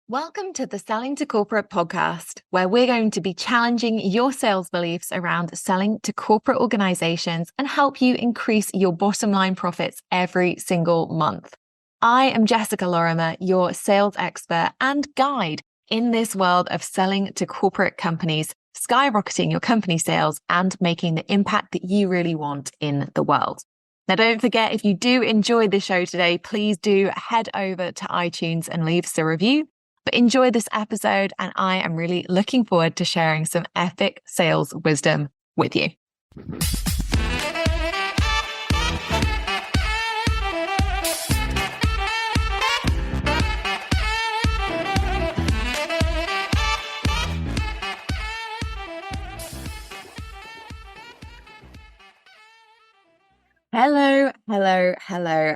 Welcome to the Selling to Corporate podcast, where we're going to be challenging your sales beliefs around selling to corporate organizations and help you increase your bottom line profits every single month. I am Jessica Lorimer, your sales expert and guide in this world of selling to corporate companies, skyrocketing your company sales and making the impact that you really want in the world. Now, don't forget, if you do enjoy the show today, please do head over to iTunes and leave us a review. But enjoy this episode, and I am really looking forward to sharing some epic sales wisdom with you. Hello.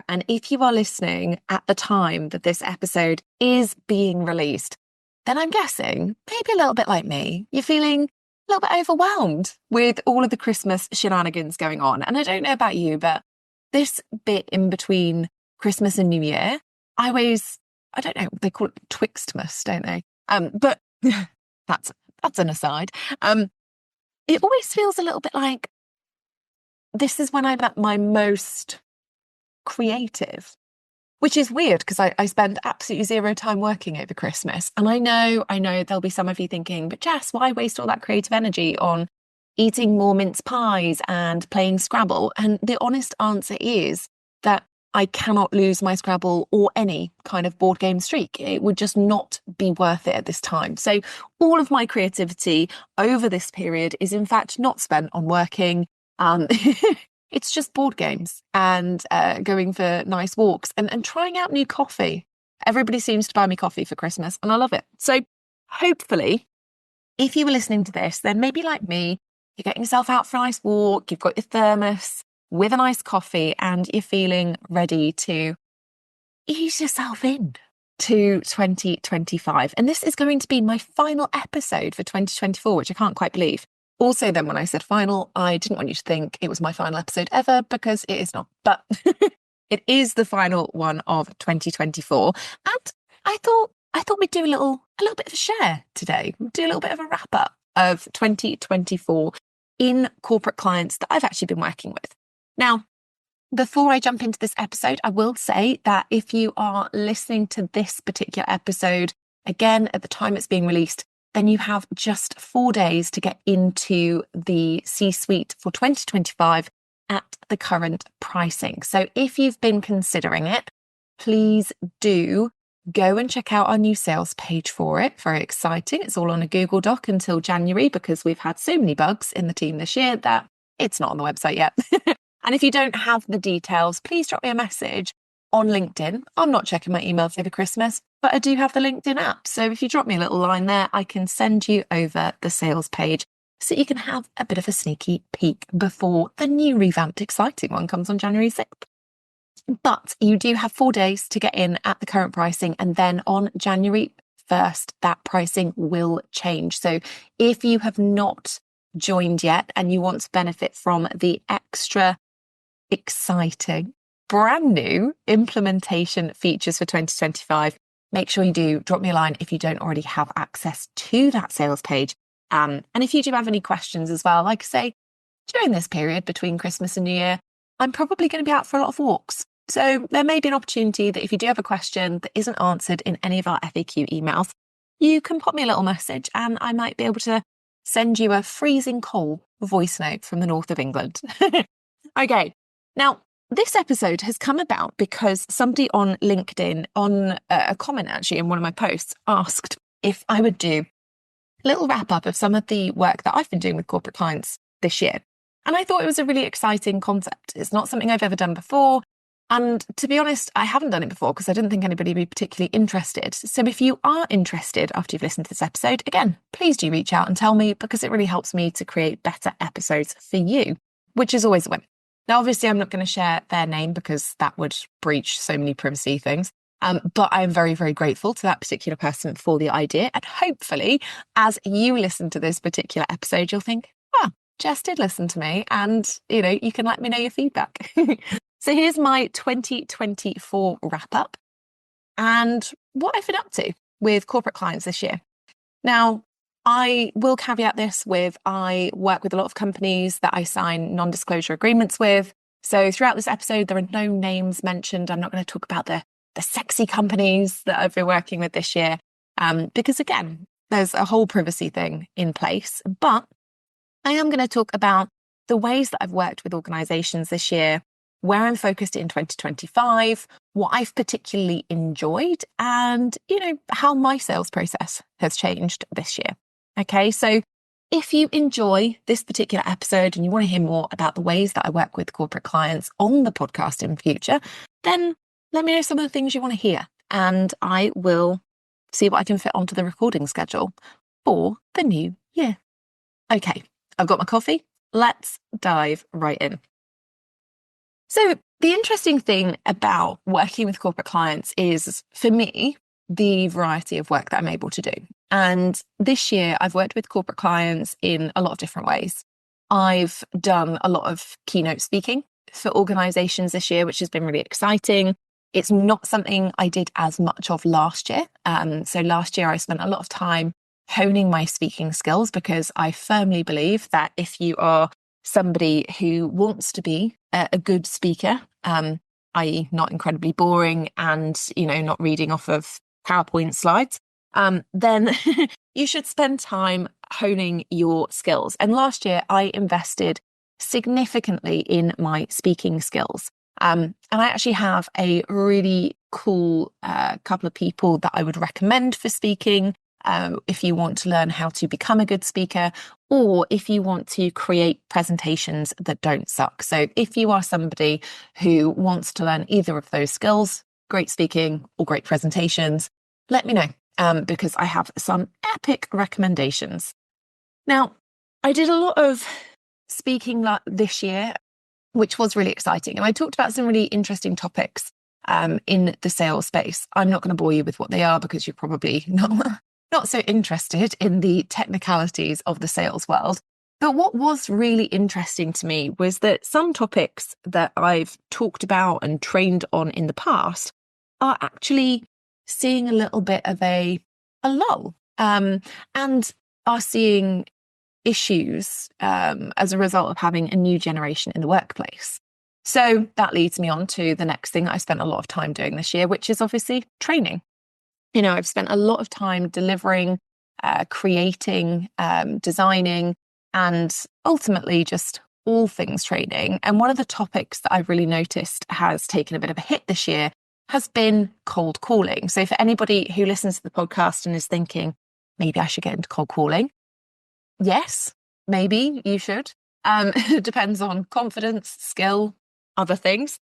And if you are listening at the time that this episode is being released, then I'm guessing, maybe a little bit like me, you're feeling a little bit overwhelmed with all of the Christmas shenanigans going on. And I don't know about you, but this bit in between Christmas and New Year, I don't know, they call it Twixtmas, don't they? But that's an aside. It always feels a little bit like this is when I'm at my most creative, which is weird because I spend absolutely zero time working over Christmas. And I know there'll be some of you thinking, but Jess, why waste all that creative energy on eating more mince pies and playing Scrabble? And the honest answer is that I cannot lose my Scrabble or any kind of board game streak. It would just not be worth it at this time. So all of my creativity over this period is in fact not spent on working. It's just board games and going for nice walks and trying out new coffee. Everybody seems to buy me coffee for Christmas and I love it. So hopefully, if you were listening to this, then maybe like me, you're getting yourself out for a nice walk, you've got your thermos with a nice coffee and you're feeling ready to ease yourself in to 2025. And this is going to be my final episode for 2024, which I can't quite believe. Also, then when I said final, I didn't want you to think it was my final episode ever because it is not. But it is the final one of 2024. And I thought we'd do a little bit of a share today. Do a little bit of a wrap up of 2024 in corporate clients that I've actually been working with. Now, before I jump into this episode, I will say that if you are listening to this particular episode, again, at the time it's being released, then you have just 4 days to get into the C-suite for 2025 at the current pricing. So if you've been considering it, please do go and check out our new sales page for it. Very exciting. It's all on a Google Doc until January because we've had so many bugs in the team this year that it's not on the website yet. And if you don't have the details, please drop me a message on LinkedIn. I'm not checking my emails over Christmas, but I do have the LinkedIn app. So if you drop me a little line there, I can send you over the sales page so you can have a bit of a sneaky peek before the new revamped exciting one comes on January 6th. But you do have 4 days to get in at the current pricing. And then on January 1st, that pricing will change. So if you have not joined yet and you want to benefit from the extra exciting brand new implementation features for 2025, make sure you do drop me a line if you don't already have access to that sales page. And if you do have any questions as well, like I say, during this period between Christmas and New Year, I'm probably going to be out for a lot of walks. So there may be an opportunity that if you do have a question that isn't answered in any of our FAQ emails, you can pop me a little message and I might be able to send you a freezing cold voice note from the north of England. Okay, now, this episode has come about because somebody on LinkedIn, on a comment actually in one of my posts, asked if I would do a little wrap up of some of the work that I've been doing with corporate clients this year. And I thought it was a really exciting concept. It's not something I've ever done before. And to be honest, I haven't done it before because I didn't think anybody would be particularly interested. So if you are interested after you've listened to this episode, again, please do reach out and tell me because it really helps me to create better episodes for you, which is always a win. Now, obviously, I'm not going to share their name because that would breach so many privacy things. But I am very, very grateful to that particular person for the idea. And hopefully, as you listen to this particular episode, you'll think, Jess did listen to me. And, you can let me know your feedback. So here's my 2024 wrap up and what I've been up to. with corporate clients this year. Now, I will caveat this with I work with a lot of companies that I sign non-disclosure agreements with. So throughout this episode, there are no names mentioned. I'm not going to talk about the sexy companies that I've been working with this year, because again, there's a whole privacy thing in place. But I am going to talk about the ways that I've worked with organizations this year, where I'm focused in 2025, what I've particularly enjoyed, and, how my sales process has changed this year. Okay, so if you enjoy this particular episode and you want to hear more about the ways that I work with corporate clients on the podcast in future, then let me know some of the things you want to hear, and I will see what I can fit onto the recording schedule for the new year. Okay, I've got my coffee. Let's dive right in. So the interesting thing about working with corporate clients is, for me, the variety of work that I'm able to do. And this year, I've worked with corporate clients in a lot of different ways. I've done a lot of keynote speaking for organizations this year, which has been really exciting. It's not something I did as much of last year. So last year, I spent a lot of time honing my speaking skills, because I firmly believe that if you are somebody who wants to be a good speaker, i.e. not incredibly boring and, not reading off of PowerPoint slides, then you should spend time honing your skills. And last year I invested significantly in my speaking skills. And I actually have a really cool couple of people that I would recommend for speaking. If you want to learn how to become a good speaker, or if you want to create presentations that don't suck. So if you are somebody who wants to learn either of those skills, great speaking or great presentations, let me know, because I have some epic recommendations. Now, I did a lot of speaking this year, which was really exciting. And I talked about some really interesting topics in the sales space. I'm not going to bore you with what they are, because you're probably not so interested in the technicalities of the sales world. But what was really interesting to me was that some topics that I've talked about and trained on in the past are actually seeing a little bit of a lull, and are seeing issues as a result of having a new generation in the workplace. So that leads me on to the next thing I spent a lot of time doing this year, which is obviously training. I've spent a lot of time delivering, creating, designing, and ultimately just all things training. And one of the topics that I've really noticed has taken a bit of a hit this year has been cold calling. So for anybody who listens to the podcast and is thinking, maybe I should get into cold calling. Yes, maybe you should. It depends on confidence, skill, other things.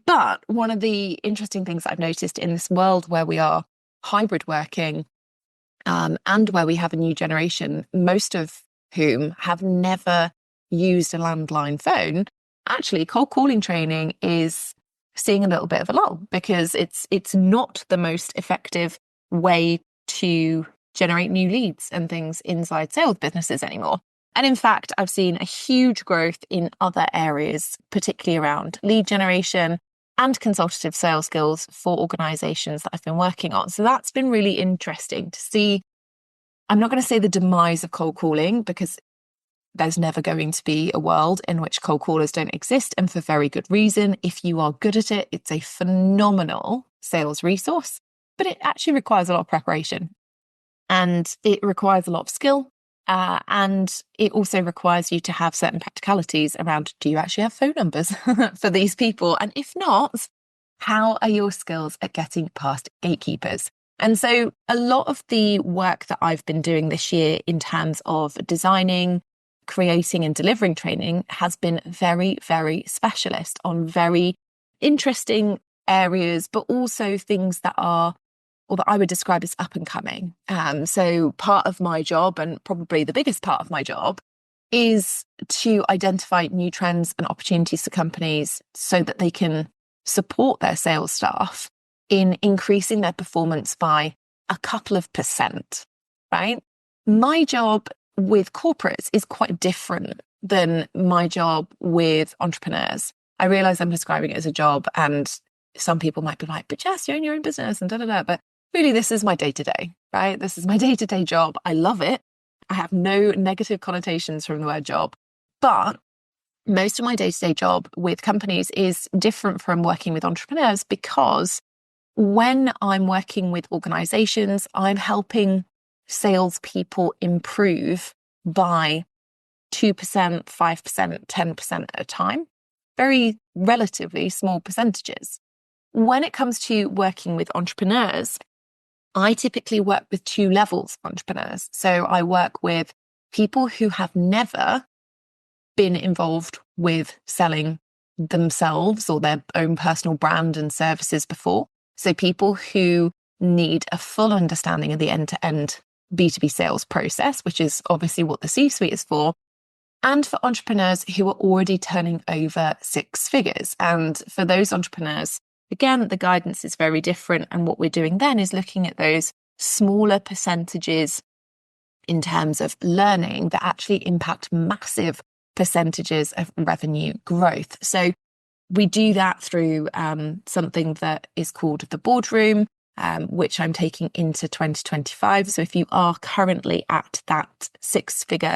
But one of the interesting things I've noticed in this world where we are hybrid working, and where we have a new generation, most of whom have never used a landline phone, actually cold calling training is seeing a little bit of a lull, because it's not the most effective way to generate new leads and things inside sales businesses anymore. And in fact, I've seen a huge growth in other areas, particularly around lead generation and consultative sales skills for organizations that I've been working on. So that's been really interesting to see. I'm not going to say the demise of cold calling, because there's never going to be a world in which cold callers don't exist, and for very good reason. If you are good at it, it's a phenomenal sales resource, but it actually requires a lot of preparation, and it requires a lot of skill. And it also requires you to have certain practicalities around, do you actually have phone numbers for these people? And if not, how are your skills at getting past gatekeepers? And so a lot of the work that I've been doing this year in terms of designing, creating and delivering training has been very, very specialist on very interesting areas, but also things that are, or that I would describe as up and coming. So part of my job, and probably the biggest part of my job, is to identify new trends and opportunities for companies so that they can support their sales staff in increasing their performance by a couple of %, right? My job with corporates is quite different than my job with entrepreneurs. I realize I'm describing it as a job, and some people might be like, but Jess, you own your own business and da-da-da. But really, this is my day to day, right? This is my day to day job. I love it. I have no negative connotations from the word job, but most of my day to day job with companies is different from working with entrepreneurs because when I'm working with organizations, I'm helping salespeople improve by 2%, 5%, 10% at a time, very relatively small percentages. When it comes to working with entrepreneurs, I typically work with two levels of entrepreneurs. So I work with people who have never been involved with selling themselves or their own personal brand and services before. So people who need a full understanding of the end-to-end B2B sales process, which is obviously what the C-suite is for, and for entrepreneurs who are already turning over six figures. And for those entrepreneurs, again, the guidance is very different. And what we're doing then is looking at those smaller percentages in terms of learning that actually impact massive percentages of revenue growth. So we do that through something that is called the boardroom, which I'm taking into 2025. So if you are currently at that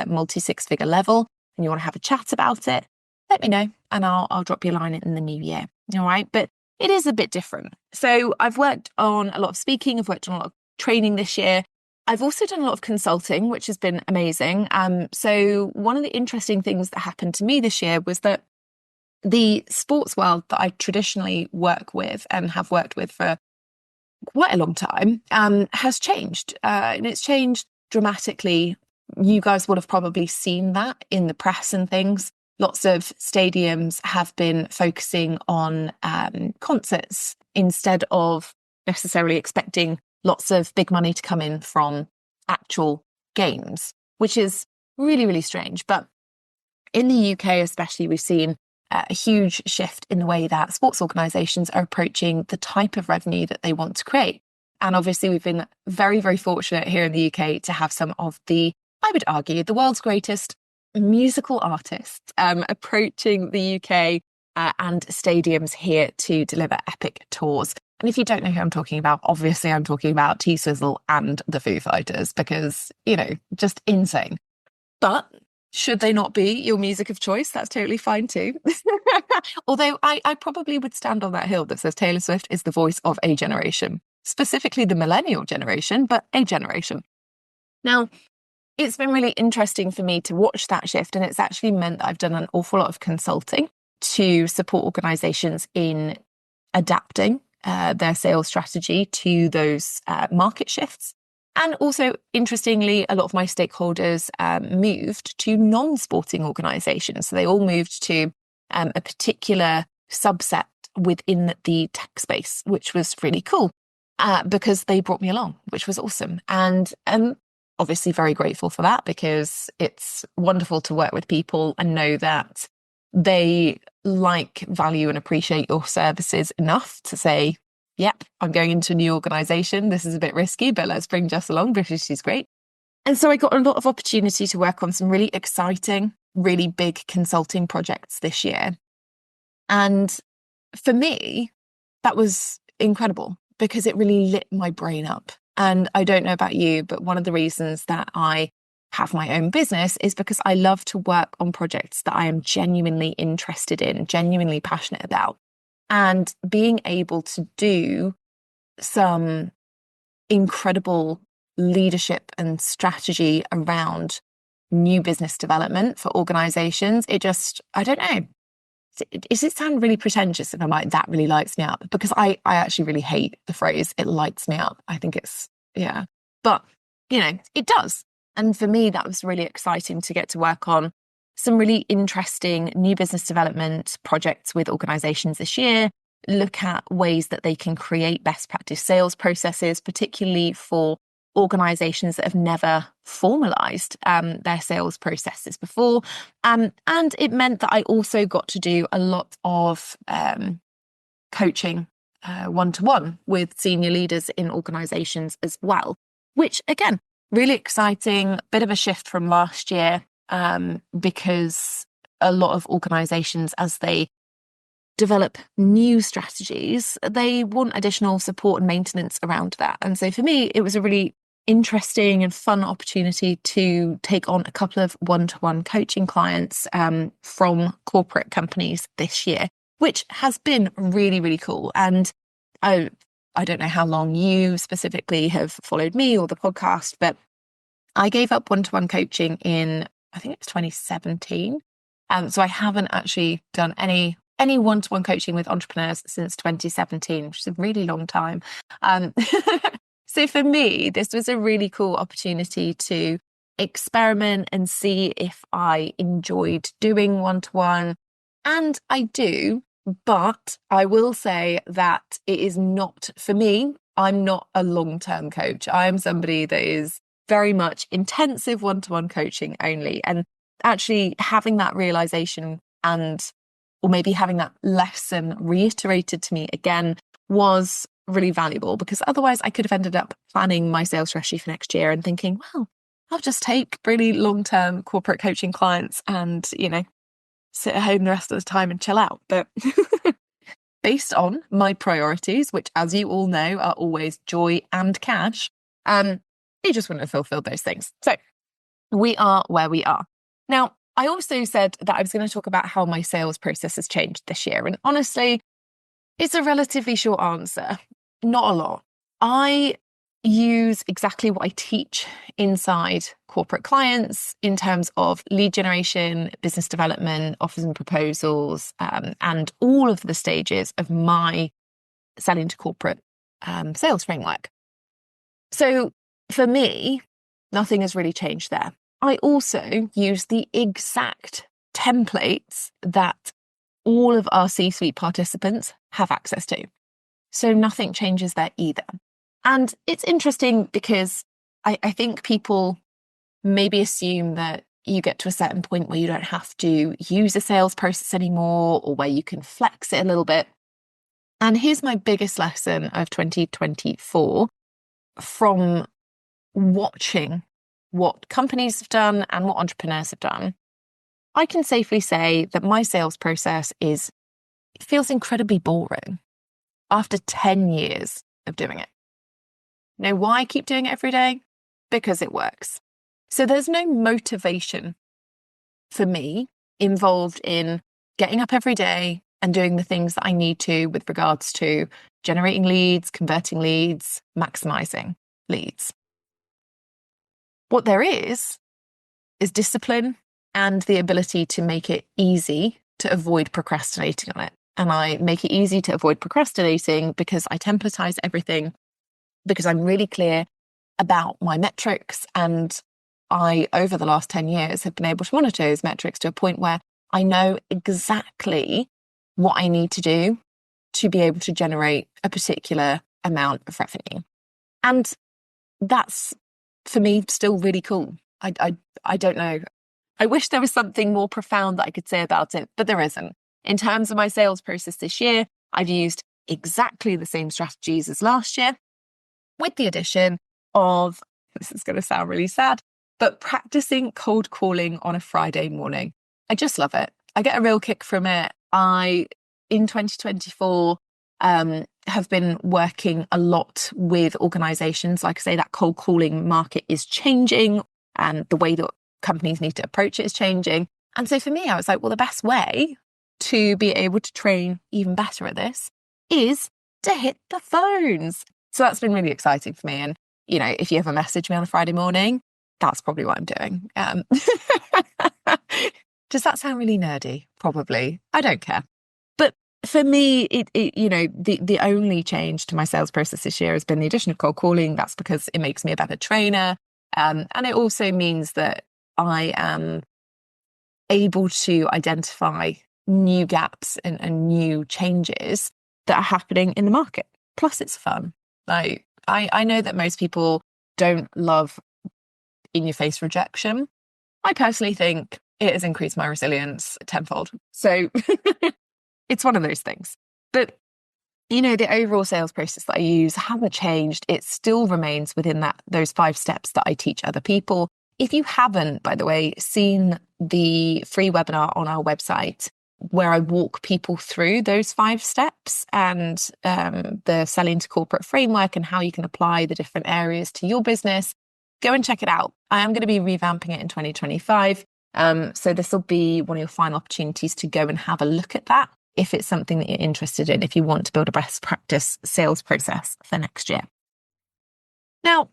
multi-six figure level and you want to have a chat about it, let me know and I'll drop you a line in the new year. All right. But it is a bit different. So I've worked on a lot of speaking. I've worked on a lot of training this year. I've also done a lot of consulting, which has been amazing. So one of the interesting things that happened to me this year was that the sports world that I traditionally work with and have worked with for quite a long time has changed. And it's changed dramatically. You guys would have probably seen that in the press and things. Lots of stadiums have been focusing on concerts instead of necessarily expecting lots of big money to come in from actual games, which is really, really strange. But in the UK, especially, we've seen a huge shift in the way that sports organisations are approaching the type of revenue that they want to create. And obviously, we've been very, very fortunate here in the UK to have some of the, I would argue, the world's greatest musical artists approaching the UK and stadiums here to deliver epic tours. And if you don't know who I'm talking about, obviously I'm talking about T-Swizzle and the Foo Fighters because, just insane. But should they not be your music of choice, that's totally fine too. Although I probably would stand on that hill that says Taylor Swift is the voice of a generation, specifically the millennial generation, but a generation. Now, it's been really interesting for me to watch that shift, and it's actually meant that I've done an awful lot of consulting to support organisations in adapting their sales strategy to those market shifts. And also, interestingly, a lot of my stakeholders moved to non-sporting organisations. So they all moved to a particular subset within the tech space, which was really cool because they brought me along, which was awesome. And obviously very grateful for that because it's wonderful to work with people and know that they like, value and appreciate your services enough to say, yep, I'm going into a new organisation. This is a bit risky, but let's bring Jess along because she's great. And so I got a lot of opportunity to work on some really exciting, really big consulting projects this year. And for me, that was incredible because it really lit my brain up. And I don't know about you, but one of the reasons that I have my own business is because I love to work on projects that I am genuinely interested in, genuinely passionate about. And being able to do some incredible leadership and strategy around new business development for organizations, I don't know. Does it sound really pretentious if I'm like, that really lights me up? Because I actually really hate the phrase, it lights me up. I think yeah. But, it does. And for me, that was really exciting to get to work on some really interesting new business development projects with organizations this year, look at ways that they can create best practice sales processes, particularly for organizations that have never formalized their sales processes before. And it meant that I also got to do a lot of coaching one-to-one with senior leaders in organizations as well, which again, really exciting, bit of a shift from last year because a lot of organizations, as they develop new strategies, they want additional support and maintenance around that. And so for me, it was a really interesting and fun opportunity to take on a couple of one-to-one coaching clients from corporate companies this year, which has been really, really cool. And I don't know how long you specifically have followed me or the podcast, but I gave up one-to-one coaching in, I think it was 2017. So I haven't actually done any one-to-one coaching with entrepreneurs since 2017, which is a really long time. So for me, this was a really cool opportunity to experiment and see if I enjoyed doing one-to-one. And I do, but I will say that it is not, for me, I'm not a long-term coach. I am somebody that is very much intensive one-to-one coaching only. And actually having that realization or maybe having that lesson reiterated to me again was really valuable, because otherwise I could have ended up planning my sales strategy for next year and thinking, well, I'll just take really long-term corporate coaching clients and, sit at home the rest of the time and chill out. But based on my priorities, which, as you all know, are always joy and cash, you just wouldn't have fulfilled those things. So we are where we are. Now, I also said that I was going to talk about how my sales process has changed this year. And honestly, it's a relatively short answer. Not a lot. I use exactly what I teach inside corporate clients in terms of lead generation, business development, offers and proposals, and all of the stages of my selling to corporate sales framework. So for me, nothing has really changed there. I also use the exact templates that all of our C-suite participants have access to. So nothing changes there either. And it's interesting because I think people maybe assume that you get to a certain point where you don't have to use a sales process anymore, or where you can flex it a little bit. And here's my biggest lesson of 2024 from watching what companies have done and what entrepreneurs have done. I can safely say that my sales process feels incredibly boring after 10 years of doing it. You know why I keep doing it every day? Because it works. So there's no motivation for me involved in getting up every day and doing the things that I need to with regards to generating leads, converting leads, maximizing leads. What there is discipline and the ability to make it easy to avoid procrastinating on it. And I make it easy to avoid procrastinating because I templatize everything, because I'm really clear about my metrics. And I, over the last 10 years, have been able to monitor those metrics to a point where I know exactly what I need to do to be able to generate a particular amount of revenue. And that's, for me, still really cool. I don't know. I wish there was something more profound that I could say about it, but there isn't. In terms of my sales process this year, I've used exactly the same strategies as last year, with the addition of, this is going to sound really sad, but practicing cold calling on a Friday morning. I just love it. I get a real kick from it. In 2024, have been working a lot with organizations. Like I say, that cold calling market is changing, and the way that companies need to approach it is changing. And so for me, I was like, well, the best way to be able to train even better at this is to hit the phones. So that's been really exciting for me. And, if you ever message me on a Friday morning, that's probably what I'm doing. Does that sound really nerdy? Probably. I don't care. But for me, the only change to my sales process this year has been the addition of cold calling. That's because it makes me a better trainer. And it also means that I am able to identify new gaps and new changes that are happening in the market. Plus, it's fun. Like, I know that most people don't love in-your-face rejection. I personally think it has increased my resilience tenfold. So it's one of those things. But, the overall sales process that I use hasn't changed. It still remains within those 5 steps that I teach other people. If you haven't, by the way, seen the free webinar on our website, where I walk people through those 5 steps and the selling to corporate framework and how you can apply the different areas to your business. Go and check it out. I am going to be revamping it in 2025. So this will be one of your final opportunities to go and have a look at that if it's something that you're interested in, if you want to build a best practice sales process for next year. Now,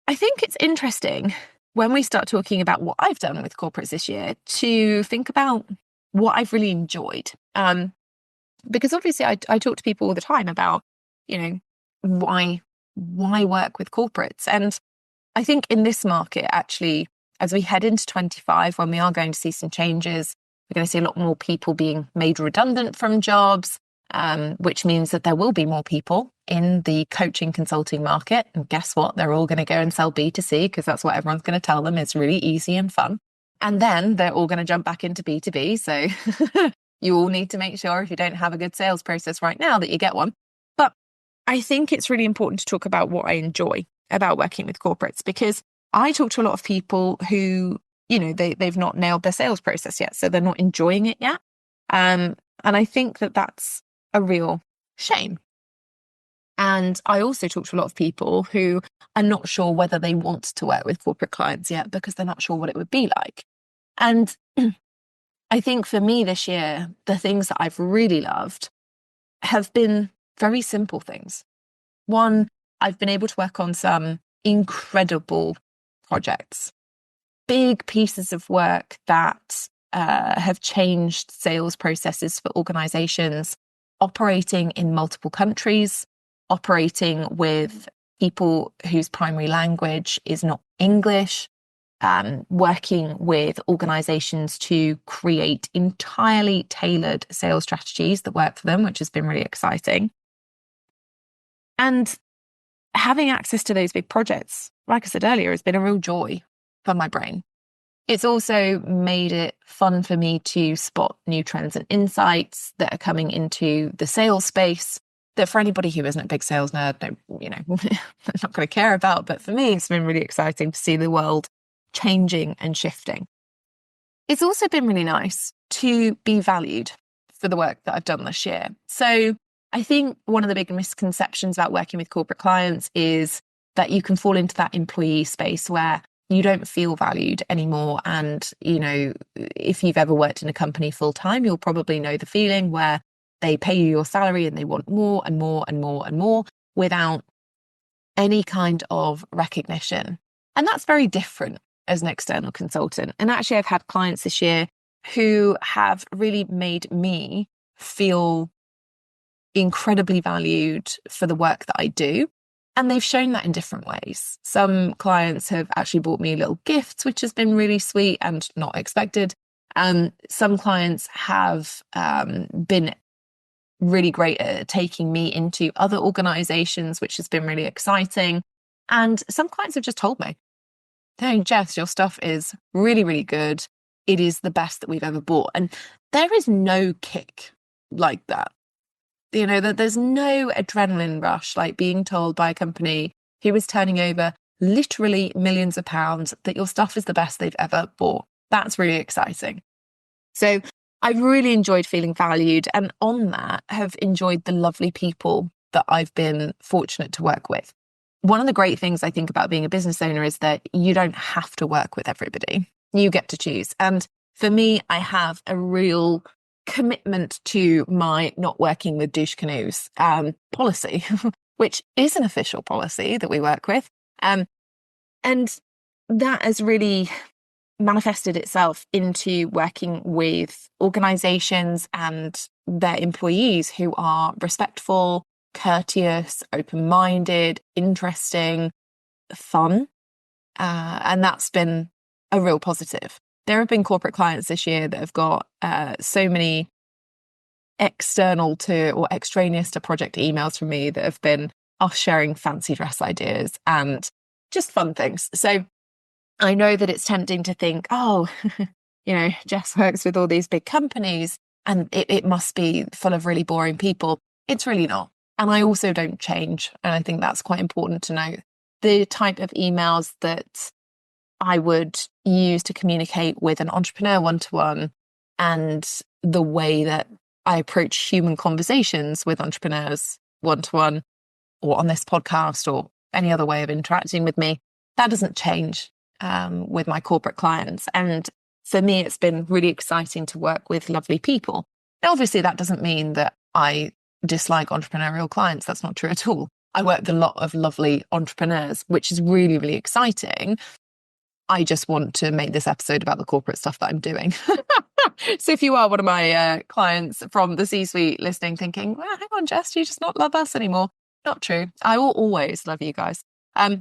I think it's interesting when we start talking about what I've done with corporates this year to think about what I've really enjoyed. Because obviously I talk to people all the time about, why work with corporates. And I think in this market, actually, as we head into 25, when we are going to see some changes, we're going to see a lot more people being made redundant from jobs, which means that there will be more people in the coaching consulting market. And guess what? They're all going to go and sell B2C because that's what everyone's going to tell them is really easy and fun. And then they're all going to jump back into B2B. So you all need to make sure if you don't have a good sales process right now that you get one. But I think it's really important to talk about what I enjoy about working with corporates, because I talk to a lot of people who, they've not nailed their sales process yet. So they're not enjoying it yet. And I think that that's a real shame. And I also talk to a lot of people who are not sure whether they want to work with corporate clients yet because they're not sure what it would be like. And I think for me this year, the things that I've really loved have been very simple things. One, I've been able to work on some incredible projects, big pieces of work that have changed sales processes for organizations operating in multiple countries, operating with people whose primary language is not English, working with organizations to create entirely tailored sales strategies that work for them, which has been really exciting. And having access to those big projects, like I said earlier, has been a real joy for my brain. It's also made it fun for me to spot new trends and insights that are coming into the sales space that for anybody who isn't a big sales nerd, they're not going to care about. But for me, it's been really exciting to see the world changing and shifting. It's also been really nice to be valued for the work that I've done this year. So I think one of the big misconceptions about working with corporate clients is that you can fall into that employee space where you don't feel valued anymore. And, if you've ever worked in a company full time, you'll probably know the feeling where they pay you your salary and they want more and more and more and more without any kind of recognition. And that's very different as an external consultant. And actually, I've had clients this year who have really made me feel incredibly valued for the work that I do. And they've shown that in different ways. Some clients have actually bought me little gifts, which has been really sweet and not expected. Some clients have been really great at taking me into other organizations, which has been really exciting. And some clients have just told me, hey, Jess, your stuff is really, really good. It is the best that we've ever bought. And there is no kick like that. That there's no adrenaline rush like being told by a company who is turning over literally millions of pounds that your stuff is the best they've ever bought. That's really exciting. So I've really enjoyed feeling valued, and on that have enjoyed the lovely people that I've been fortunate to work with. One of the great things I think about being a business owner is that you don't have to work with everybody. You get to choose. And for me, I have a real commitment to my not working with douche canoes policy, which is an official policy that we work with. And that has really manifested itself into working with organizations and their employees who are respectful, courteous, open-minded, interesting, fun. And that's been a real positive. There have been corporate clients this year that have got so many external to or extraneous to project emails from me that have been us sharing fancy dress ideas and just fun things. So I know that it's tempting to think, oh, Jess works with all these big companies and it must be full of really boring people. It's really not. And I also don't change. And I think that's quite important to note. The type of emails that I would use to communicate with an entrepreneur one-to-one and the way that I approach human conversations with entrepreneurs one-to-one or on this podcast or any other way of interacting with me, that doesn't change with my corporate clients. And for me, it's been really exciting to work with lovely people. Now, obviously, that doesn't mean that I dislike entrepreneurial clients. That's not true at all. I work with a lot of lovely entrepreneurs, which is really, really exciting. I just want to make this episode about the corporate stuff that I'm doing. So if you are one of my clients from the C-suite listening, thinking, well, hang on, Jess, do you just not love us anymore? Not true. I will always love you guys. But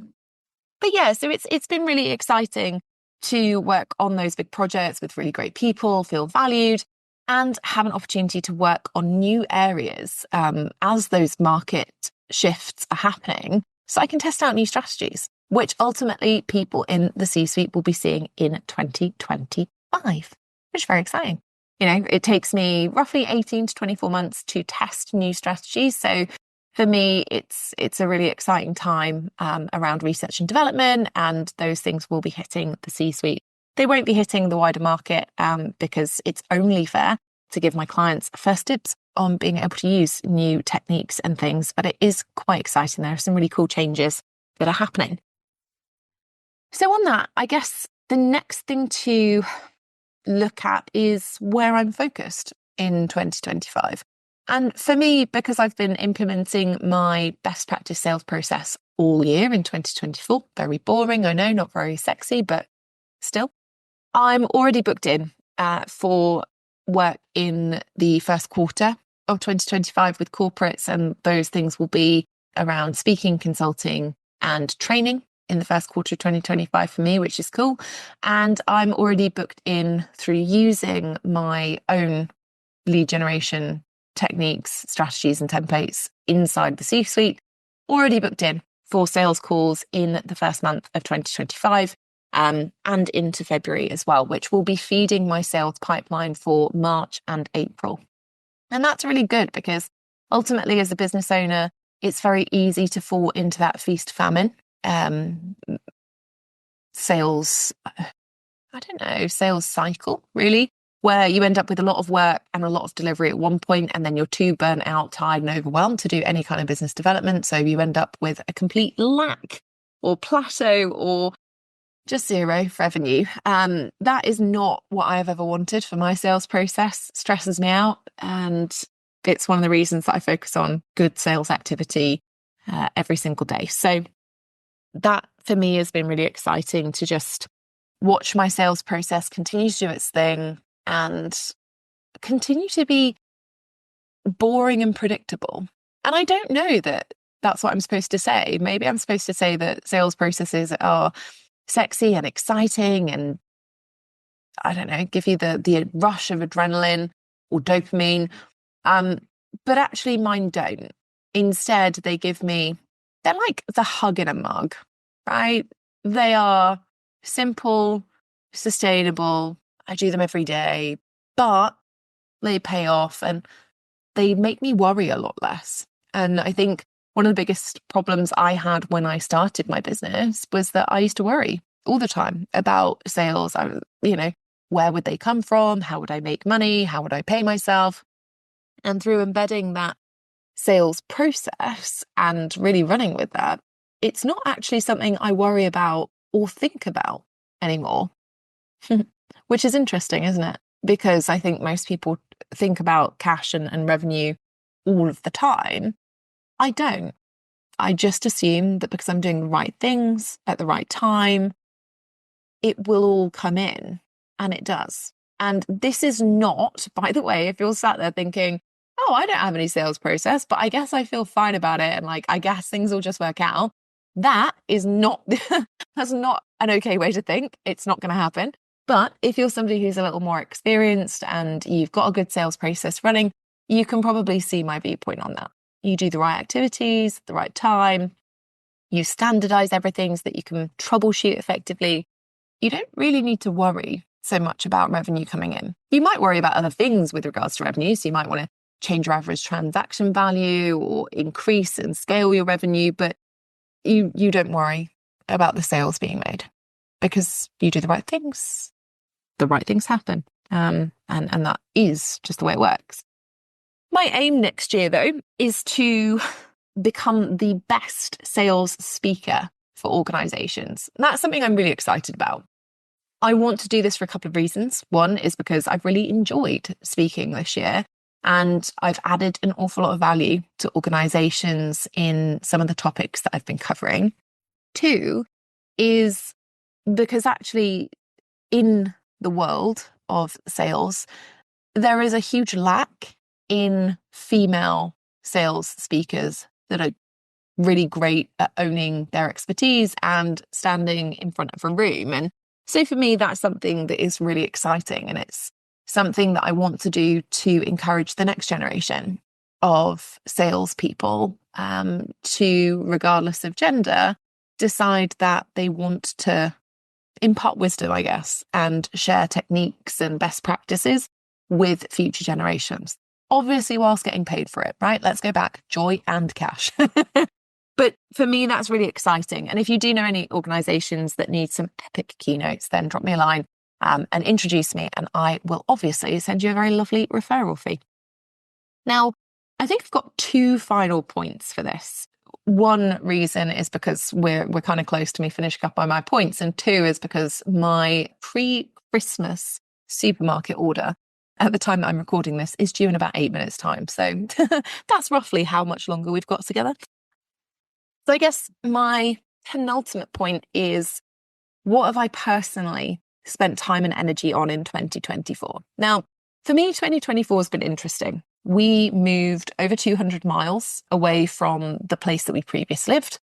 yeah, so it's been really exciting to work on those big projects with really great people, feel valued, and have an opportunity to work on new areas as those market shifts are happening, so I can test out new strategies, which ultimately people in the C-suite will be seeing in 2025, which is very exciting. You know, it takes me roughly 18 to 24 months to test new strategies. So for me, it's a really exciting time around research and development, and those things will be hitting the C-suite. They won't be hitting the wider market because it's only fair to give my clients first dibs on being able to use new techniques and things. But it is quite exciting. There are some really cool changes that are happening. So on that, I guess the next thing to look at is where I'm focused in 2025. And for me, because I've been implementing my best practice sales process all year in 2024, very boring, I know, not very sexy, but still, I'm already booked in for work in the first quarter of 2025 with corporates, and those things will be around speaking, consulting, and training in the first quarter of 2025 for me, which is cool. And I'm already booked in through using my own lead generation techniques, strategies, and templates inside the C-suite, already booked in for sales calls in the first month of 2025 and into February as well, which will be feeding my sales pipeline for March and April. And that's really good because ultimately, as a business owner, it's very easy to fall into that feast-famine sales, sales cycle, really, where you end up with a lot of work and a lot of delivery at one point, and then you're too burnt out, tired, and overwhelmed to do any kind of business development. So you end up with a complete lack or plateau or just zero revenue. That is not what I have ever wanted for my sales process. Stresses me out, and it's one of the reasons that I focus on good sales activity every single day. So that for me has been really exciting to just watch my sales process continue to do its thing and continue to be boring and predictable. And I don't know that that's what I'm supposed to say. Maybe I'm supposed to say that sales processes are sexy and exciting and, I don't know, give you the rush of adrenaline or dopamine. But actually mine don't. Instead, they're like the hug in a mug, right? They are simple, sustainable. I do them every day, but they pay off and they make me worry a lot less. And I think one of the biggest problems I had when I started my business was that I used to worry all the time about sales. Where would they come from? How would I make money? How would I pay myself? And through embedding that sales process and really running with that, it's not actually something I worry about or think about anymore, which is interesting, isn't it? Because I think most people think about cash and revenue all of the time. I don't. I just assume that because I'm doing the right things at the right time, it will all come in, and it does. And this is not, by the way, if you're sat there thinking, oh, I don't have any sales process, but I guess I feel fine about it, and I guess things will just work out. That is not, that's not an okay way to think. It's not going to happen. But if you're somebody who's a little more experienced and you've got a good sales process running, you can probably see my viewpoint on that. You do the right activities at the right time. You standardize everything so that you can troubleshoot effectively. You don't really need to worry so much about revenue coming in. You might worry about other things with regards to revenue. So you might want to change your average transaction value or increase and scale your revenue, but you don't worry about the sales being made because you do the right things. The right things happen. And that is just the way it works. My aim next year, though, is to become the best sales speaker for organizations. That's something I'm really excited about. I want to do this for a couple of reasons. One is because I've really enjoyed speaking this year, and I've added an awful lot of value to organizations in some of the topics that I've been covering. Two is because actually in the world of sales, there is a huge lack in female sales speakers that are really great at owning their expertise and standing in front of a room. And so for me, that's something that is really exciting. And it's something that I want to do to encourage the next generation of salespeople to, regardless of gender, decide that they want to impart wisdom, I guess, and share techniques and best practices with future generations. Obviously, whilst getting paid for it, right? Let's go back, joy and cash. But for me, that's really exciting. And if you do know any organizations that need some epic keynotes, then drop me a line and introduce me, and I will obviously send you a very lovely referral fee. Now, I think I've got two final points for this. One reason is because we're kind of close to me finishing up on my points, and two is because my pre-Christmas supermarket order at the time that I'm recording this is due in about 8 minutes' time. So that's roughly how much longer we've got together. So I guess my penultimate point is, what have I personally spent time and energy on in 2024? Now, for me, 2024 has been interesting. We moved over 200 miles away from the place that we previously lived.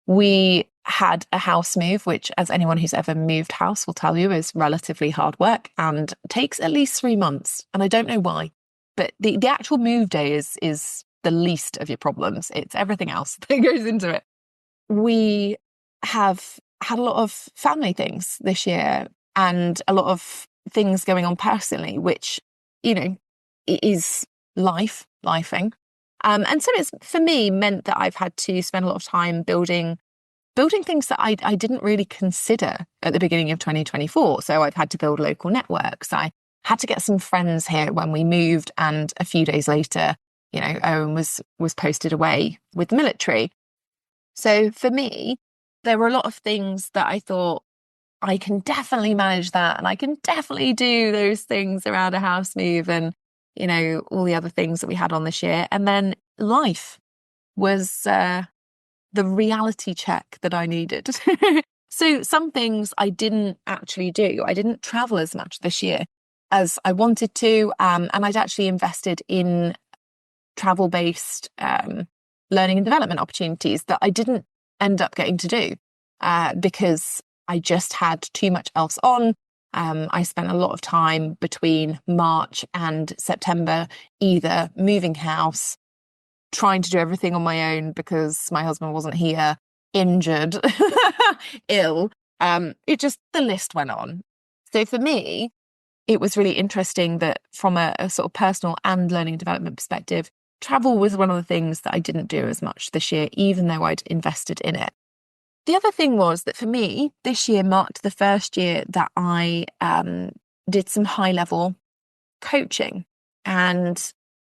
We had a house move, which, as anyone who's ever moved house will tell you, is relatively hard work and takes at least 3 months. And I don't know why, but the actual move day is the least of your problems. It's everything else that goes into it. We have had a lot of family things this year and a lot of things going on personally, which, it is lifing. And so it's, for me, meant that I've had to spend a lot of time building things that I didn't really consider at the beginning of 2024. So I've had to build local networks. I had to get some friends here when we moved, and a few days later, Owen was posted away with the military. So for me, there were a lot of things that I thought, I can definitely manage that, and I can definitely do those things around a house move and, all the other things that we had on this year. And then life was the reality check that I needed. So some things I didn't actually do. I didn't travel as much this year as I wanted to. And I'd actually invested in travel-based learning and development opportunities that I didn't end up getting to do because I just had too much else on. I spent a lot of time between March and September either moving house, trying to do everything on my own because my husband wasn't here, injured, ill. The list went on. So for me, it was really interesting that from a sort of personal and learning and development perspective, travel was one of the things that I didn't do as much this year, even though I'd invested in it. The other thing was that for me, this year marked the first year that I did some high-level coaching. And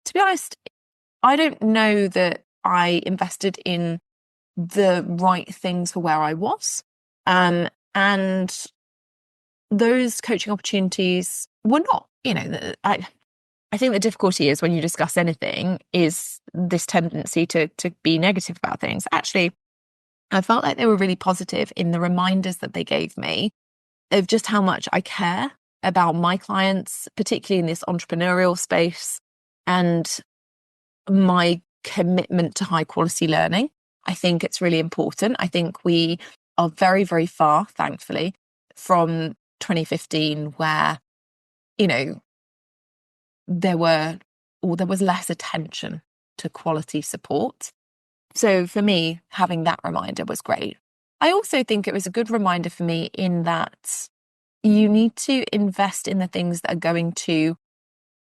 to be honest, I don't know that I invested in the right things for where I was. And those coaching opportunities were not, I think the difficulty is when you discuss anything is this tendency to be negative about things. Actually, I felt like they were really positive in the reminders that they gave me of just how much I care about my clients, particularly in this entrepreneurial space, and my commitment to high quality learning. I think it's really important. I think we are very, very far, thankfully, from 2015, where, there was less attention to quality support. So for me, having that reminder was great. I also think it was a good reminder for me in that you need to invest in the things that are going to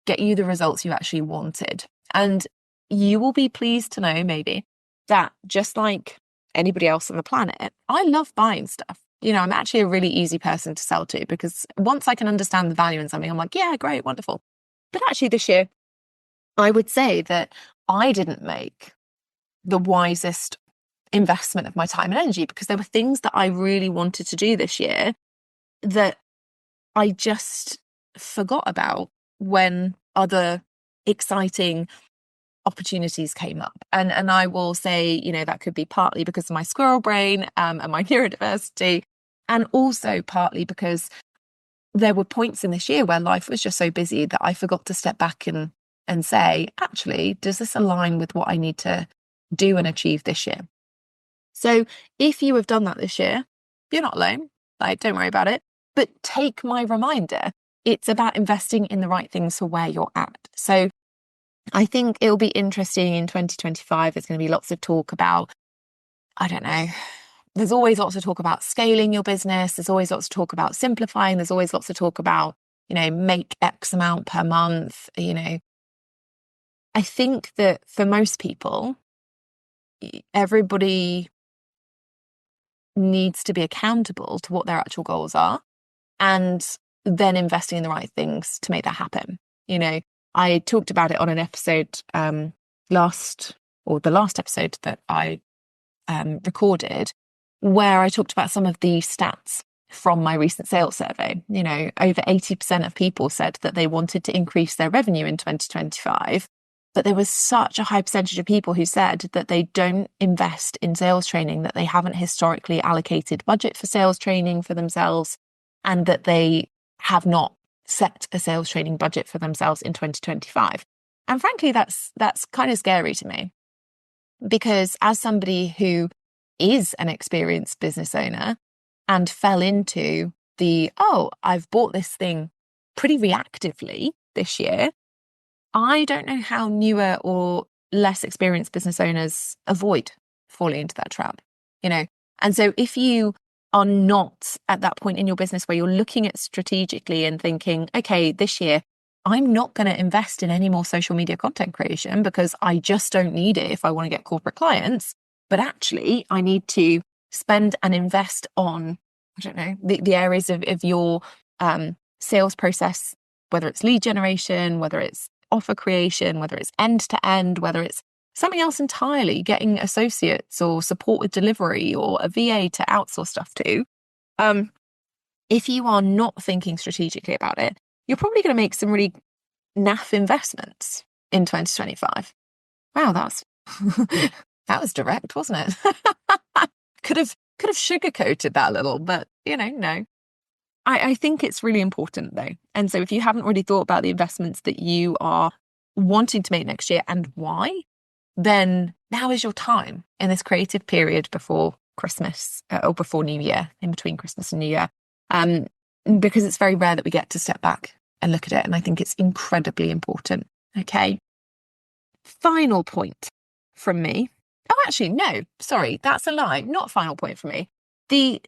get you the results you actually wanted. And you will be pleased to know, maybe, that just like anybody else on the planet, I love buying stuff. I'm actually a really easy person to sell to, because once I can understand the value in something, I'm like, yeah, great, wonderful. But actually this year, I would say that I didn't make the wisest investment of my time and energy, because there were things that I really wanted to do this year that I just forgot about when other exciting opportunities came up. And I will say, that could be partly because of my squirrel brain and my neurodiversity, and also partly because there were points in this year where life was just so busy that I forgot to step back and say, actually, does this align with what I need to do and achieve this year? So if you have done that this year, you're not alone. Like, don't worry about it. But take my reminder. It's about investing in the right things for where you're at. So I think it'll be interesting in 2025. There's going to be lots of talk about, I don't know, there's always lots of talk about scaling your business. There's always lots of talk about simplifying. There's always lots of talk about, make X amount per month. I think that for most people, everybody needs to be accountable to what their actual goals are, and then investing in the right things to make that happen. I talked about it on an episode the last episode that I recorded, where I talked about some of the stats from my recent sales survey. Over 80% of people said that they wanted to increase their revenue in 2025. But there was such a high percentage of people who said that they don't invest in sales training, that they haven't historically allocated budget for sales training for themselves, and that they have not set a sales training budget for themselves in 2025. And frankly, that's kind of scary to me, because as somebody who is an experienced business owner and fell into I've bought this thing pretty reactively this year, I don't know how newer or less experienced business owners avoid falling into that trap, And so if you are not at that point in your business where you're looking at strategically and thinking, okay, this year, I'm not going to invest in any more social media content creation because I just don't need it if I want to get corporate clients. But actually, I need to spend and invest on, I don't know, the areas of your sales process, whether it's lead generation, whether it's offer creation, whether it's end to end, whether it's something else entirely, getting associates or support with delivery or a VA to outsource stuff to. If you are not thinking strategically about it, you're probably going to make some really naff investments in 2025. Wow, that was direct, wasn't it? Could have sugarcoated that a little, but no. I think it's really important though. And so if you haven't really thought about the investments that you are wanting to make next year and why, then now is your time in this creative period before Christmas or before New Year, in between Christmas and New Year, because it's very rare that we get to step back and look at it. And I think it's incredibly important. Okay. Final point from me. Oh, actually, no, sorry, that's a lie. Not final point from me. The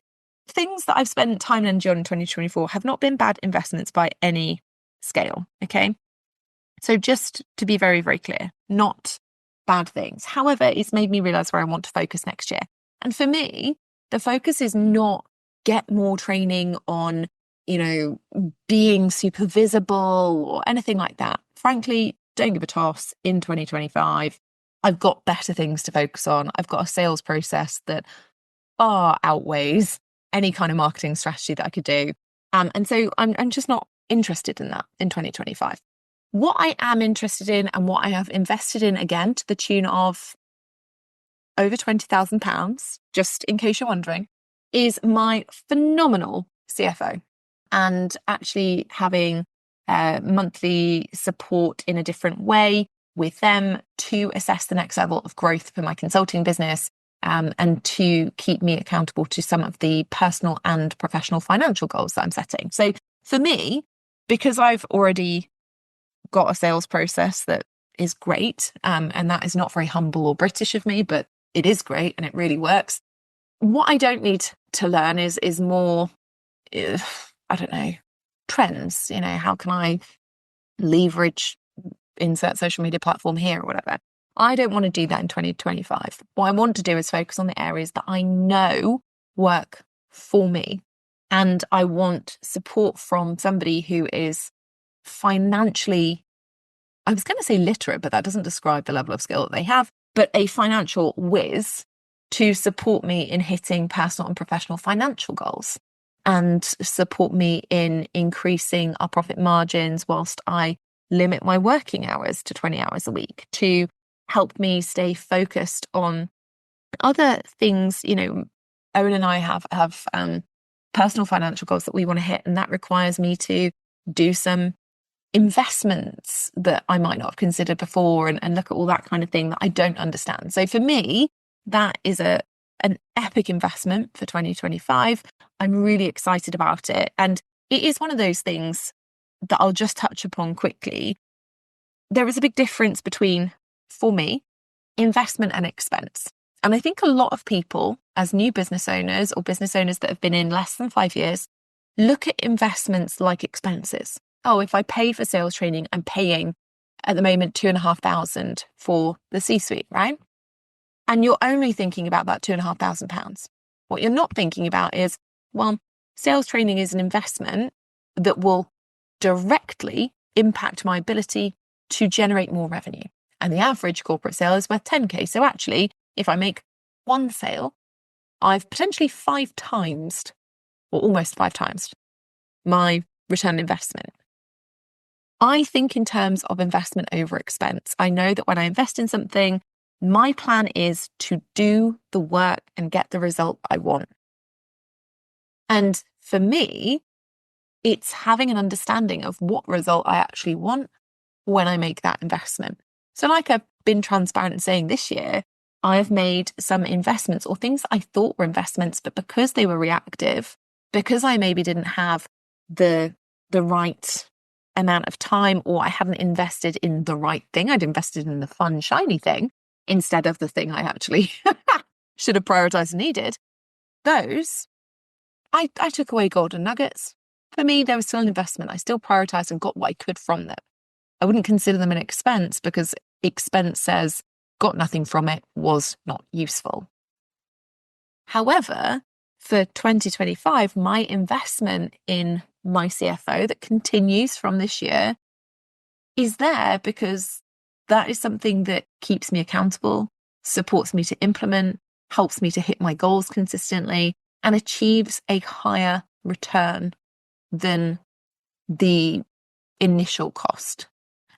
things that I've spent time and energy on in 2024 have not been bad investments by any scale. Okay. So just to be very, very clear, not bad things. However, it's made me realize where I want to focus next year. And for me, the focus is not get more training on, being super visible or anything like that. Frankly, don't give a toss in 2025. I've got better things to focus on. I've got a sales process that far outweighs any kind of marketing strategy that I could do. And so I'm just not interested in that in 2025. What I am interested in and what I have invested in, again, to the tune of over £20,000, just in case you're wondering, is my phenomenal CFO, and actually having monthly support in a different way with them to assess the next level of growth for my consulting business, and to keep me accountable to some of the personal and professional financial goals that I'm setting. So for me, because I've already got a sales process that is great, and that is not very humble or British of me, but it is great and it really works. What I don't need to learn is more, I don't know, trends. How can I leverage insert social media platform here or whatever? I don't want to do that in 2025. What I want to do is focus on the areas that I know work for me. And I want support from somebody who is financially, I was going to say literate, but that doesn't describe the level of skill that they have, but a financial whiz to support me in hitting personal and professional financial goals and support me in increasing our profit margins whilst I limit my working hours to 20 hours a week, to help me stay focused on other things. Owen and I have personal financial goals that we want to hit, and that requires me to do some investments that I might not have considered before, and look at all that kind of thing that I don't understand. So for me, that is an epic investment for 2025. I'm really excited about it. And it is one of those things that I'll just touch upon quickly. There is a big difference between, for me, investment and expense. And I think a lot of people, as new business owners or business owners that have been in less than 5 years, look at investments like expenses. Oh, if I pay for sales training, I'm paying at the moment £2,500 for the C-suite, right? And you're only thinking about that £2,500. What you're not thinking about is, well, sales training is an investment that will directly impact my ability to generate more revenue. And the average corporate sale is worth 10K. So actually, if I make one sale, I've potentially 5 times, or almost 5 times, my return on investment. I think in terms of investment over expense. I know that when I invest in something, my plan is to do the work and get the result I want. And for me, it's having an understanding of what result I actually want when I make that investment. So like I've been transparent in saying, this year, I have made some investments or things I thought were investments, but because they were reactive, because I maybe didn't have the right amount of time, or I hadn't invested in the right thing, I'd invested in the fun, shiny thing instead of the thing I actually should have prioritized and needed. Those, I took away golden nuggets. For me, there was still an investment. I still prioritized and got what I could from them. I wouldn't consider them an expense because expense says got nothing from it, was not useful. However, for 2025, my investment in my CFO that continues from this year is there because that is something that keeps me accountable, supports me to implement, helps me to hit my goals consistently, and achieves a higher return than the initial cost.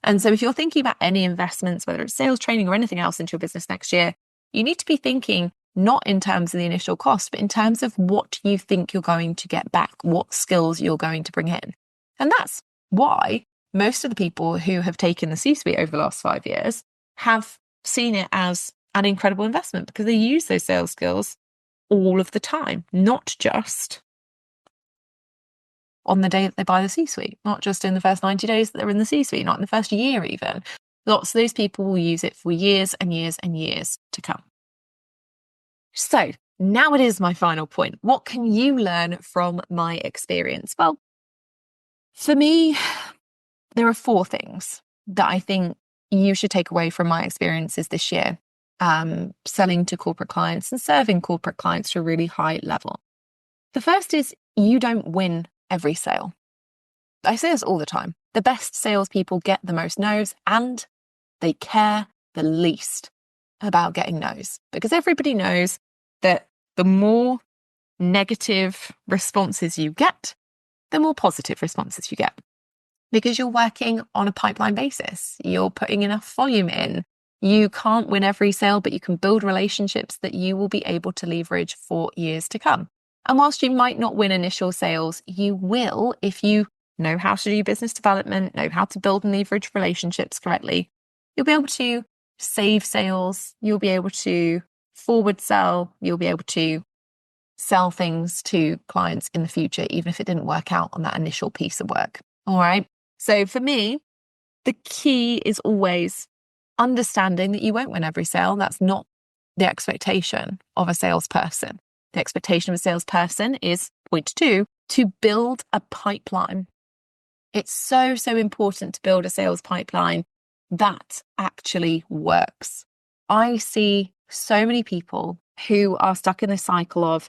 And so if you're thinking about any investments, whether it's sales training or anything else into your business next year, you need to be thinking not in terms of the initial cost, but in terms of what you think you're going to get back, what skills you're going to bring in. And that's why most of the people who have taken the C-suite over the last 5 years have seen it as an incredible investment, because they use those sales skills all of the time, not just on the day that they buy the C-suite, not just in the first 90 days that they're in the C-suite, not in the first year even. Lots of those people will use it for years and years and years to come. So now it is my final point. What can you learn from my experience? Well, for me, there are 4 things that I think you should take away from my experiences this year, selling to corporate clients and serving corporate clients to a really high level. The first is you don't win every sale. I say this all the time. The best salespeople get the most no's, and they care the least about getting no's, because everybody knows that the more negative responses you get, the more positive responses you get, because you're working on a pipeline basis. You're putting enough volume in. You can't win every sale, but you can build relationships that you will be able to leverage for years to come. And whilst you might not win initial sales, you will, if you know how to do business development, know how to build and leverage relationships correctly, you'll be able to save sales, you'll be able to forward sell, you'll be able to sell things to clients in the future, even if it didn't work out on that initial piece of work. All right. So for me, the key is always understanding that you won't win every sale. That's not the expectation of a salesperson. The expectation of a salesperson is, point 2, to build a pipeline. It's so, so important to build a sales pipeline that actually works. I see so many people who are stuck in this cycle of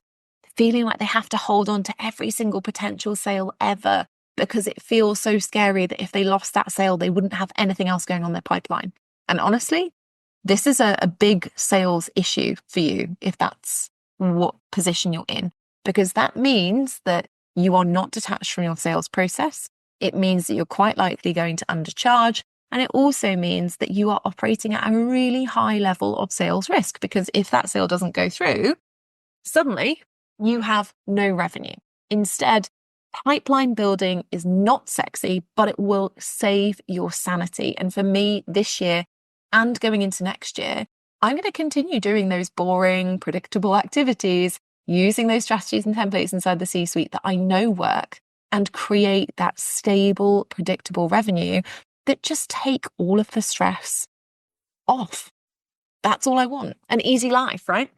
feeling like they have to hold on to every single potential sale ever because it feels so scary that if they lost that sale, they wouldn't have anything else going on their pipeline. And honestly, this is a big sales issue for you if that's what position you're in, because that means that you are not detached from your sales process. It means that you're quite likely going to undercharge. And it also means that you are operating at a really high level of sales risk, because if that sale doesn't go through, suddenly you have no revenue. Instead, pipeline building is not sexy, but it will save your sanity. And for me this year and going into next year, I'm going to continue doing those boring, predictable activities, using those strategies and templates inside the C-suite that I know work, and create that stable, predictable revenue that just take all of the stress off. That's all I want. An easy life, right?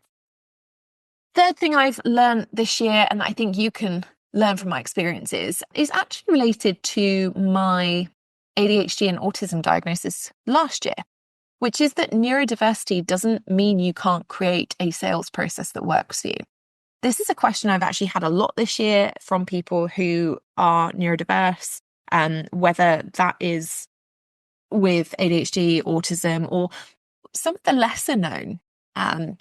Third thing I've learned this year, and I think you can learn from my experiences, is actually related to my ADHD and autism diagnosis last year, which is that neurodiversity doesn't mean you can't create a sales process that works for you. This is a question I've actually had a lot this year from people who are neurodiverse, whether that is with ADHD, autism, or some of the lesser known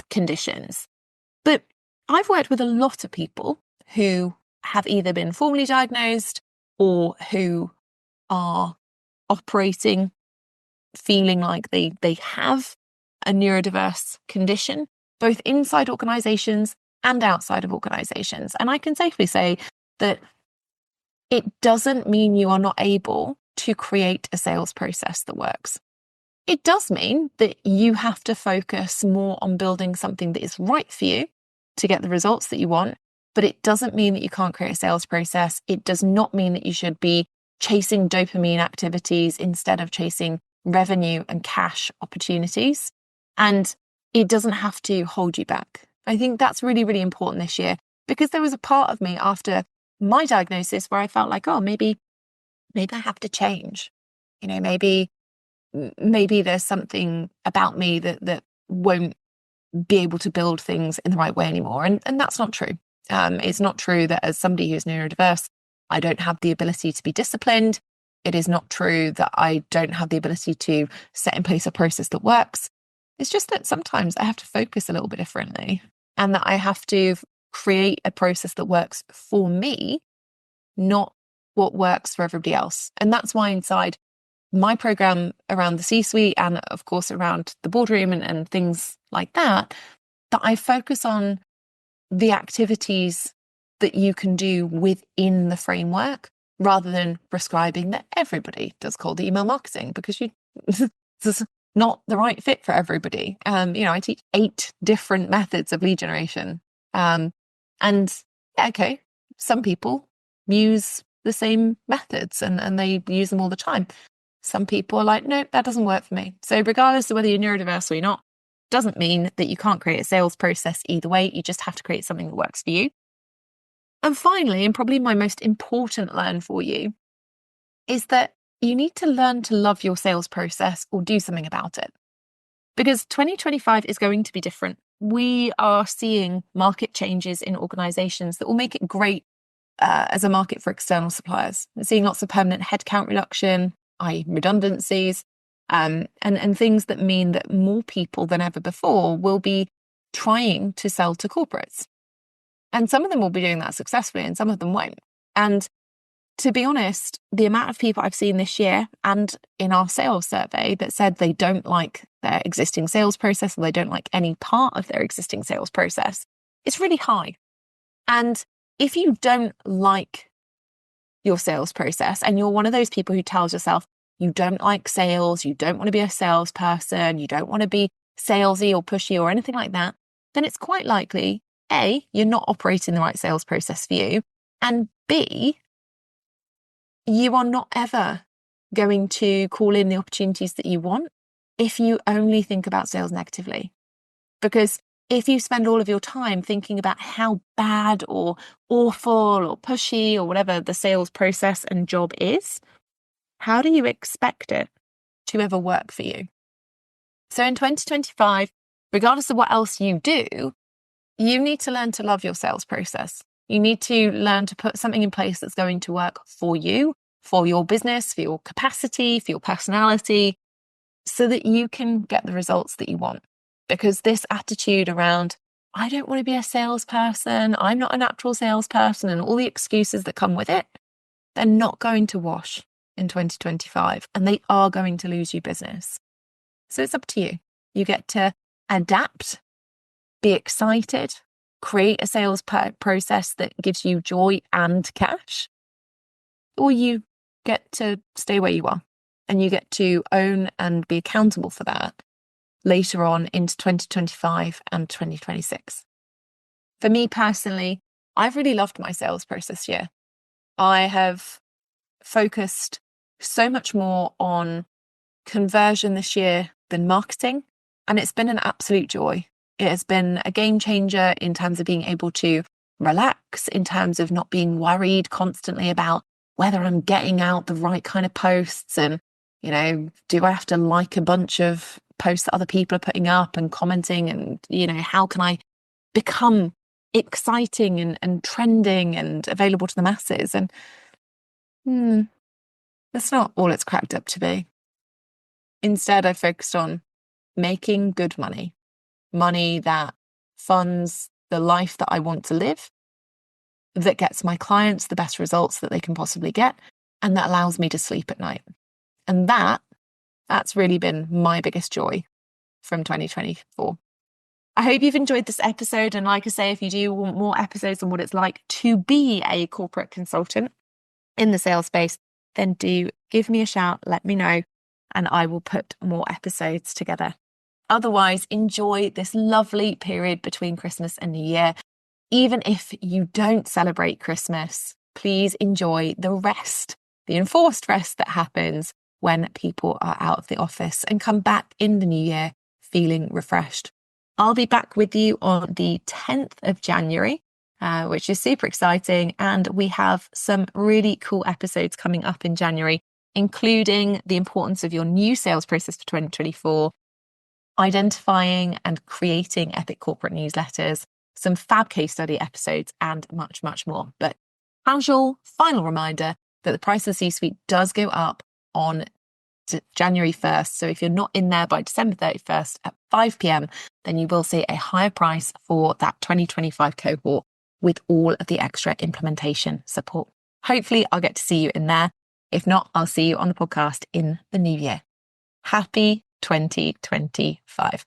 conditions. But I've worked with a lot of people who have either been formally diagnosed or who are operating feeling like they have a neurodiverse condition, both inside organizations and outside of organizations. And I can safely say that it doesn't mean you are not able to create a sales process that works. It does mean that you have to focus more on building something that is right for you to get the results that you want, but it doesn't mean that you can't create a sales process. It does not mean that you should be chasing dopamine activities instead of chasing revenue and cash opportunities. And it doesn't have to hold you back. I think that's really, really important this year, because there was a part of me after my diagnosis where I felt like, oh, maybe I have to change. Maybe there's something about me that won't be able to build things in the right way anymore. And that's not true. It's not true that as somebody who's neurodiverse, I don't have the ability to be disciplined. It is not true that I don't have the ability to set in place a process that works. It's just that sometimes I have to focus a little bit differently, and that I have to create a process that works for me, not what works for everybody else. And that's why inside my program around the C-suite and of course around the boardroom and things like that I focus on the activities that you can do within the framework, rather than prescribing that everybody does cold email marketing, because this is not the right fit for everybody. I teach 8 different methods of lead generation. Okay, some people use the same methods and they use them all the time. Some people are like, nope, that doesn't work for me. So regardless of whether you're neurodiverse or you're not, doesn't mean that you can't create a sales process either way. You just have to create something that works for you. And finally, and probably my most important learn for you, is that you need to learn to love your sales process or do something about it. Because 2025 is going to be different. We are seeing market changes in organizations that will make it great as a market for external suppliers. We're seeing lots of permanent headcount reduction, i.e. redundancies, and things that mean that more people than ever before will be trying to sell to corporates. And some of them will be doing that successfully and some of them won't. And to be honest, the amount of people I've seen this year and in our sales survey that said they don't like their existing sales process or they don't like any part of their existing sales process is really high. And if you don't like your sales process and you're one of those people who tells yourself you don't like sales, you don't want to be a salesperson, you don't want to be salesy or pushy or anything like that, then it's quite likely, A, you're not operating the right sales process for you, and B, you are not ever going to call in the opportunities that you want if you only think about sales negatively. Because if you spend all of your time thinking about how bad or awful or pushy or whatever the sales process and job is, how do you expect it to ever work for you? So in 2025, regardless of what else you do, You need to learn to love your sales process. You need to learn to put something in place that's going to work for you, for your business, for your capacity, for your personality, so that you can get the results that you want. Because this attitude around, I don't want to be a salesperson, I'm not a natural salesperson, and all the excuses that come with it, they're not going to wash in 2025, and they are going to lose you business. So it's up to you. You get to adapt, be excited, create a sales process that gives you joy and cash, or you get to stay where you are and you get to own and be accountable for that later on into 2025 and 2026. For me personally, I've really loved my sales process here. I have focused so much more on conversion this year than marketing, and it's been an absolute joy. It has been a game changer in terms of being able to relax, in terms of not being worried constantly about whether I'm getting out the right kind of posts and, do I have to like a bunch of posts that other people are putting up and commenting, and, how can I become exciting and trending and available to the masses? And that's not all it's cracked up to be. Instead, I focused on making good money that funds the life that I want to live, that gets my clients the best results that they can possibly get, and that allows me to sleep at night. And that's really been my biggest joy from 2024. I hope you've enjoyed this episode. And like I say, if you do want more episodes on what it's like to be a corporate consultant in the sales space, then do give me a shout, let me know, and I will put more episodes together. Otherwise, enjoy this lovely period between Christmas and New Year. Even if you don't celebrate Christmas, please enjoy the rest, the enforced rest that happens when people are out of the office, and come back in the new year feeling refreshed. I'll be back with you on the 10th of January, which is super exciting. And we have some really cool episodes coming up in January, including the importance of your new sales process for 2024, identifying and creating epic corporate newsletters, some fab case study episodes, and much, much more. But casual final reminder that the price of the C-suite does go up on January 1st. So if you're not in there by December 31st at 5 p.m, then you will see a higher price for that 2025 cohort with all of the extra implementation support. Hopefully I'll get to see you in there. If not, I'll see you on the podcast in the new year. Happy 2025.